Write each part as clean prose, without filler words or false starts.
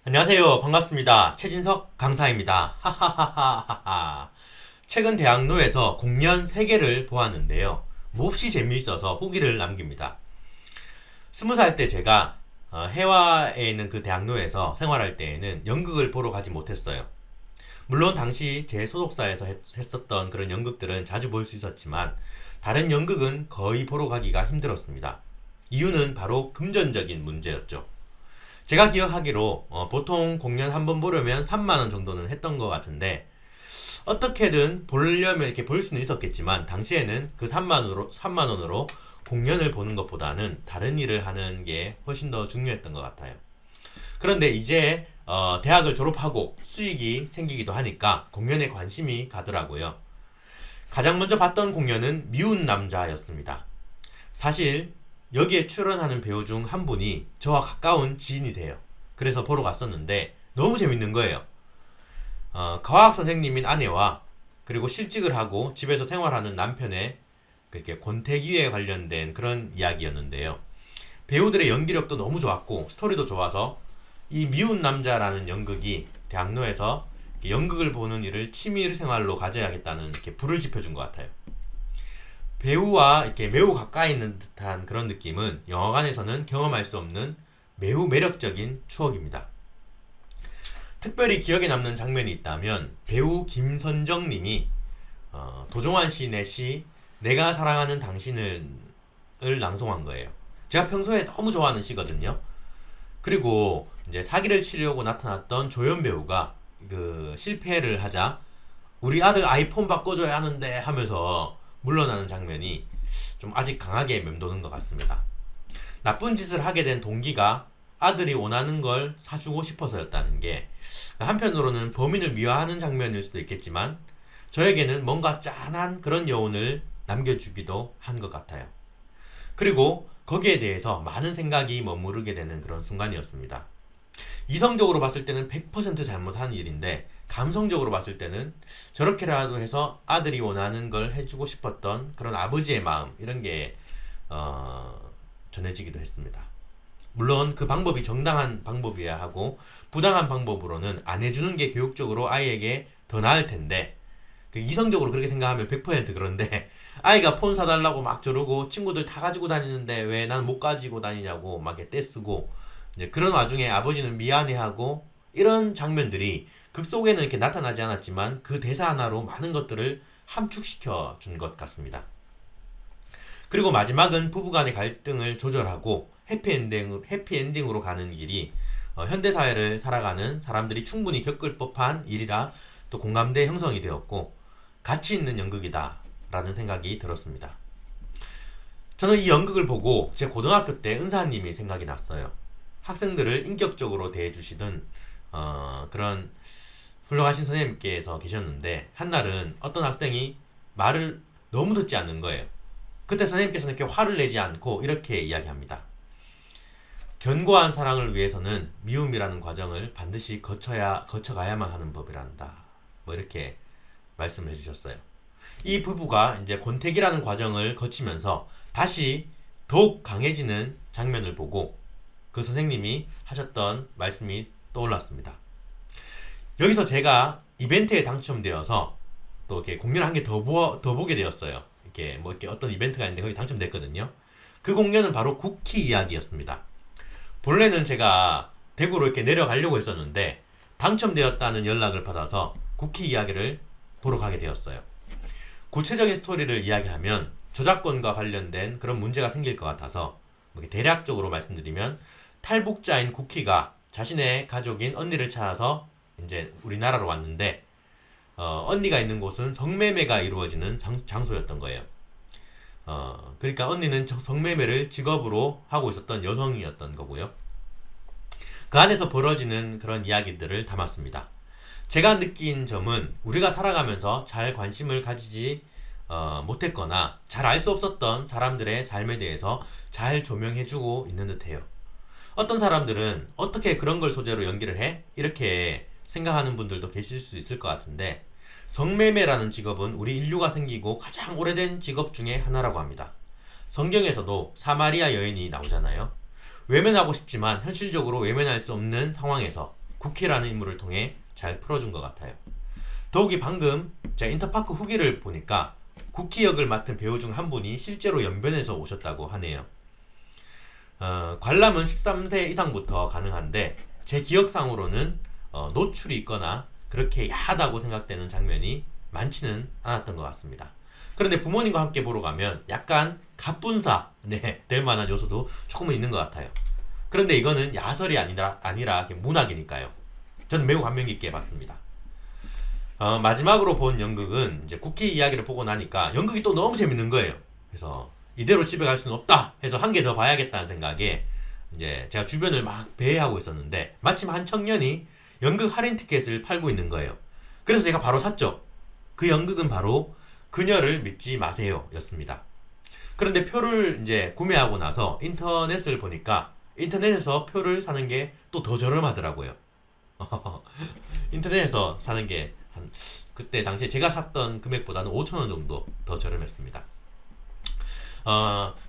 안녕하세요. 반갑습니다. 최진석 강사입니다. 하하하하하. 최근 대학로에서 공연 3개를 보았는데요. 몹시 재미있어서 후기를 남깁니다. 20살 때 제가 해화에 있는 그 대학로에서 생활할 때에는 연극을 보러 가지 못했어요. 물론 당시 제 소속사에서 했었던 그런 연극들은 자주 볼 수 있었지만 다른 연극은 거의 보러 가기가 힘들었습니다. 이유는 바로 금전적인 문제였죠. 제가 기억하기로 보통 공연 한 번 보려면 3만 원 정도는 했던 것 같은데 어떻게든 보려면 이렇게 볼 수는 있었겠지만 당시에는 그 3만 원으로 공연을 보는 것보다는 다른 일을 하는 게 훨씬 더 중요했던 것 같아요. 그런데 이제 대학을 졸업하고 수익이 생기기도 하니까 공연에 관심이 가더라고요. 가장 먼저 봤던 공연은 미운 남자였습니다. 사실 여기에 출연하는 배우 중 한 분이 저와 가까운 지인이 돼요. 그래서 보러 갔었는데 너무 재밌는 거예요. 과학 선생님인 아내와 그리고 실직을 하고 집에서 생활하는 남편의 그렇게 권태기에 관련된 그런 이야기였는데요. 배우들의 연기력도 너무 좋았고 스토리도 좋아서 이 미운 남자라는 연극이 대학로에서 연극을 보는 일을 취미 생활로 가져야겠다는 이렇게 불을 지펴준 것 같아요. 배우와 이렇게 매우 가까이 있는 듯한 그런 느낌은 영화관에서는 경험할 수 없는 매우 매력적인 추억입니다. 특별히 기억에 남는 장면이 있다면 배우 김선정 님이 도종환 시인의 시 내가 사랑하는 당신을 낭송한 거예요. 제가 평소에 너무 좋아하는 시거든요. 그리고 이제 사기를 치려고 나타났던 조연 배우가 그 실패를 하자 우리 아들 아이폰 바꿔줘야 하는데 하면서 물러나는 장면이 좀 아직 강하게 맴도는 것 같습니다. 나쁜 짓을 하게 된 동기가 아들이 원하는 걸 사주고 싶어서였다는 게 한편으로는 범인을 미화하는 장면일 수도 있겠지만 저에게는 뭔가 짠한 그런 여운을 남겨주기도 한 것 같아요. 그리고 거기에 대해서 많은 생각이 머무르게 되는 그런 순간이었습니다. 이성적으로 봤을 때는 100% 잘못한 일인데 감성적으로 봤을 때는 저렇게라도 해서 아들이 원하는 걸 해주고 싶었던 그런 아버지의 마음 이런 게 전해지기도 했습니다. 물론 그 방법이 정당한 방법이어야 하고 부당한 방법으로는 안 해주는 게 교육적으로 아이에게 더 나을 텐데 그 이성적으로 그렇게 생각하면 100% 그런데 아이가 폰 사달라고 막 저러고 친구들 다 가지고 다니는데 왜 난 못 가지고 다니냐고 막 떼쓰고 이제 그런 와중에 아버지는 미안해하고 이런 장면들이 극 속에는 이렇게 나타나지 않았지만 그 대사 하나로 많은 것들을 함축시켜 준 것 같습니다. 그리고 마지막은 부부간의 갈등을 조절하고 해피엔딩으로 가는 길이 현대사회를 살아가는 사람들이 충분히 겪을 법한 일이라 또 공감대 형성이 되었고 가치 있는 연극이다 라는 생각이 들었습니다. 저는 이 연극을 보고 제 고등학교 때 은사님이 생각이 났어요. 학생들을 인격적으로 대해주시던 그런 훌륭하신 선생님께서 계셨는데 한날은 어떤 학생이 말을 너무 듣지 않는 거예요. 그때 선생님께서는 이렇게 화를 내지 않고 이렇게 이야기합니다. 견고한 사랑을 위해서는 미움이라는 과정을 반드시 거쳐가야만 하는 법이란다. 뭐 이렇게 말씀해 주셨어요. 이 부부가 이제 권태기라는 과정을 거치면서 다시 더욱 강해지는 장면을 보고 그 선생님이 하셨던 말씀이 떠올랐습니다. 여기서 제가 이벤트에 당첨되어서 또 이렇게 공연을 한 개 더 보게 되었어요. 이렇게 뭐 이렇게 어떤 이벤트가 있는데 거기 당첨됐거든요. 그 공연은 바로 쿠키 이야기였습니다. 본래는 제가 대구로 이렇게 내려가려고 했었는데 당첨되었다는 연락을 받아서 쿠키 이야기를 보러 가게 되었어요. 구체적인 스토리를 이야기하면 저작권과 관련된 그런 문제가 생길 것 같아서 대략적으로 말씀드리면 탈북자인 쿠키가 자신의 가족인 언니를 찾아서 이제 우리나라로 왔는데 언니가 있는 곳은 성매매가 이루어지는 장소였던 거예요. 그러니까 언니는 성매매를 직업으로 하고 있었던 여성이었던 거고요. 그 안에서 벌어지는 그런 이야기들을 담았습니다. 제가 느낀 점은 우리가 살아가면서 잘 관심을 가지지 못했거나 잘 알 수 없었던 사람들의 삶에 대해서 잘 조명해주고 있는 듯해요. 어떤 사람들은 어떻게 그런 걸 소재로 연기를 해? 이렇게 생각하는 분들도 계실 수 있을 것 같은데 성매매라는 직업은 우리 인류가 생기고 가장 오래된 직업 중에 하나라고 합니다. 성경에서도 사마리아 여인이 나오잖아요. 외면하고 싶지만 현실적으로 외면할 수 없는 상황에서 국희라는 인물을 통해 잘 풀어준 것 같아요. 더욱이 방금 제가 인터파크 후기를 보니까 국희 역을 맡은 배우 중 한 분이 실제로 연변에서 오셨다고 하네요. 관람은 13세 이상부터 가능한데 제 기억상으로는 노출이 있거나 그렇게 야하다고 생각되는 장면이 많지는 않았던 것 같습니다. 그런데 부모님과 함께 보러 가면 약간 갑분사 될 만한 요소도 조금은 있는 것 같아요. 그런데 이거는 야설이 아니라 문학이니까요. 저는 매우 감명 깊게 봤습니다. 마지막으로 본 연극은 이제 국희 이야기를 보고 나니까 연극이 또 너무 재밌는 거예요. 그래서 이대로 집에 갈 수는 없다 해서 한 개 더 봐야겠다는 생각에 이제 제가 주변을 막 배회하고 있었는데 마침 한 청년이 연극 할인 티켓을 팔고 있는 거예요. 그래서 제가 바로 샀죠. 그 연극은 바로 그녀를 믿지 마세요 였습니다. 그런데 표를 이제 구매하고 나서 인터넷을 보니까 인터넷에서 표를 사는 게 또 더 저렴하더라고요. 인터넷에서 사는 게 그때 당시에 제가 샀던 금액보다는 5,000원 정도 더 저렴했습니다.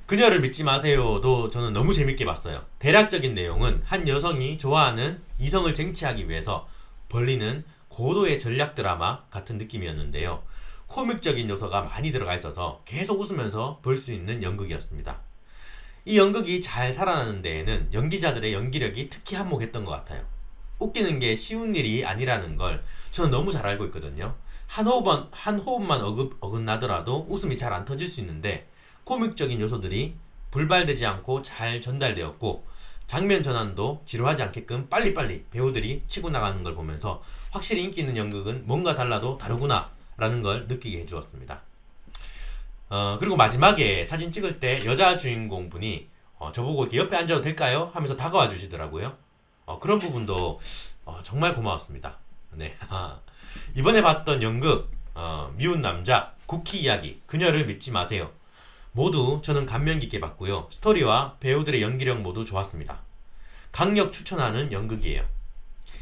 그녀를 믿지 마세요도 저는 너무 재밌게 봤어요. 대략적인 내용은 한 여성이 좋아하는 이성을 쟁취하기 위해서 벌리는 고도의 전략 드라마 같은 느낌이었는데요. 코믹적인 요소가 많이 들어가 있어서 계속 웃으면서 볼 수 있는 연극이었습니다. 이 연극이 잘 살아나는 데에는 연기자들의 연기력이 특히 한몫했던 것 같아요. 웃기는 게 쉬운 일이 아니라는 걸 저는 너무 잘 알고 있거든요. 한 호흡만 어긋나더라도 웃음이 잘 안 터질 수 있는데 코믹적인 요소들이 불발되지 않고 잘 전달되었고 장면 전환도 지루하지 않게끔 빨리빨리 배우들이 치고 나가는 걸 보면서 확실히 인기 있는 연극은 뭔가 달라도 다르구나 라는 걸 느끼게 해주었습니다. 그리고 마지막에 사진 찍을 때 여자 주인공 분이 저보고 이렇게 옆에 앉아도 될까요? 하면서 다가와 주시더라고요. 그런 부분도 정말 고마웠습니다. 네. 이번에 봤던 연극 미운 남자, 국희 이야기, 그녀를 믿지 마세요. 모두 저는 감명 깊게 봤고요. 스토리와 배우들의 연기력 모두 좋았습니다. 강력 추천하는 연극이에요.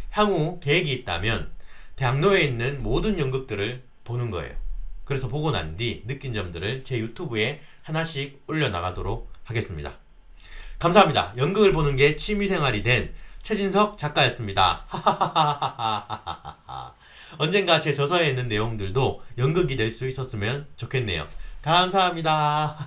향후 계획이 있다면 대학로에 있는 모든 연극들을 보는 거예요. 그래서 보고 난 뒤 느낀 점들을 제 유튜브에 하나씩 올려나가도록 하겠습니다. 감사합니다. 연극을 보는 게 취미생활이 된 최진석 작가였습니다. 언젠가 제 저서에 있는 내용들도 연극이 될 수 있었으면 좋겠네요. 감사합니다.